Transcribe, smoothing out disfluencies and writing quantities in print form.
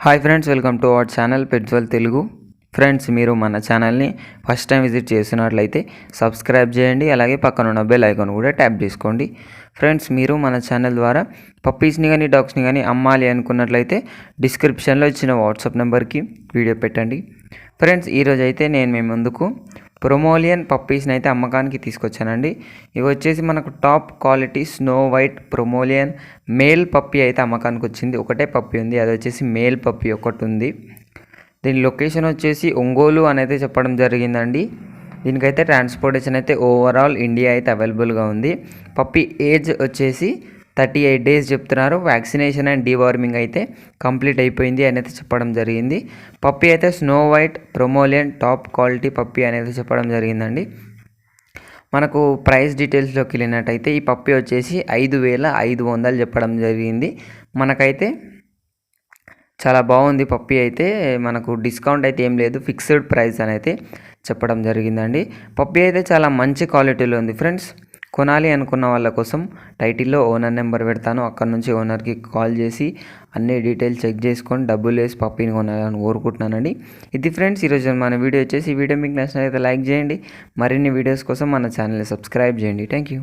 Hi friends, welcome to our channel పెట్వల్ Telugu. Friends, మీరు మన ఛానల్ని ఫస్ట్ టైం విజిట్ చేసినట్లయితే సబ్స్క్రైబ్ చేయండి. అలాగే పక్కన ఉన్న బెల్ ఐకాన్ కూడా ట్యాప్ చేసుకోండి. ఫ్రెండ్స్, మీరు మన ఛానల్ ద్వారా పప్పీస్ని కానీ డాగ్స్ని కానీ అమ్మాలి అనుకున్నట్లయితే డిస్క్రిప్షన్లో ఇచ్చిన వాట్సాప్ నెంబర్కి వీడియో పెట్టండి. ఫ్రెండ్స్, ఈరోజు అయితే నేను మీ ముందుకు ప్రొమోలియన్ పప్పీస్ని అయితే అమ్మకానికి తీసుకొచ్చానండి. ఇవి వచ్చేసి మనకు top quality snow white pomeranian male puppy అయితే అమ్మకానికి వచ్చింది. ఒకటే పప్పీ ఉంది, అది వచ్చేసి మేల్ పప్పీ ఒకటి ఉంది. దీని లొకేషన్ వచ్చేసి ఒంగోలు అనేది చెప్పడం జరిగిందండి. దీనికైతే ట్రాన్స్పోర్టేషన్ అయితే ఓవరాల్ ఇండియా అయితే అవైలబుల్గా ఉంది. పప్పీ ఏజ్ వచ్చేసి 38 డేస్ చెప్తున్నారు. వ్యాక్సినేషన్ అండ్ డీవార్మింగ్ అయితే కంప్లీట్ అయిపోయింది అనేది చెప్పడం జరిగింది. పప్పీ అయితే snow white pomeranian top quality puppy అనేది చెప్పడం జరిగిందండి. మనకు ప్రైస్ డీటెయిల్స్లోకి వెళ్ళినట్టయితే ఈ పప్పీ వచ్చేసి 5,500 చెప్పడం జరిగింది. మనకైతే చాలా బాగుంది పప్పీ అయితే. మనకు డిస్కౌంట్ అయితే ఏం లేదు, ఫిక్స్డ్ ప్రైస్ అని అయితే చెప్పడం జరిగిందండి. పప్పీ అయితే చాలా మంచి క్వాలిటీలో ఉంది. ఫ్రెండ్స్, కొనాలి అనుకున్న వాళ్ళ కోసం టైటిల్లో ఓనర్ నెంబర్ పెడతాను. అక్కడ నుంచి ఓనర్కి కాల్ చేసి అన్ని డీటెయిల్స్ చెక్ చేసుకొని డబ్బులు వేసి పప్పీని కొనాలని కోరుకుంటున్నానండి. ఇది ఫ్రెండ్స్ ఈరోజు మన వీడియో వచ్చేసి. ఈ వీడియో మీకు నచ్చినట్లయితే లైక్ చేయండి. మరిన్ని వీడియోస్ కోసం మన ఛానల్ని సబ్స్క్రైబ్ చేయండి. Thank you.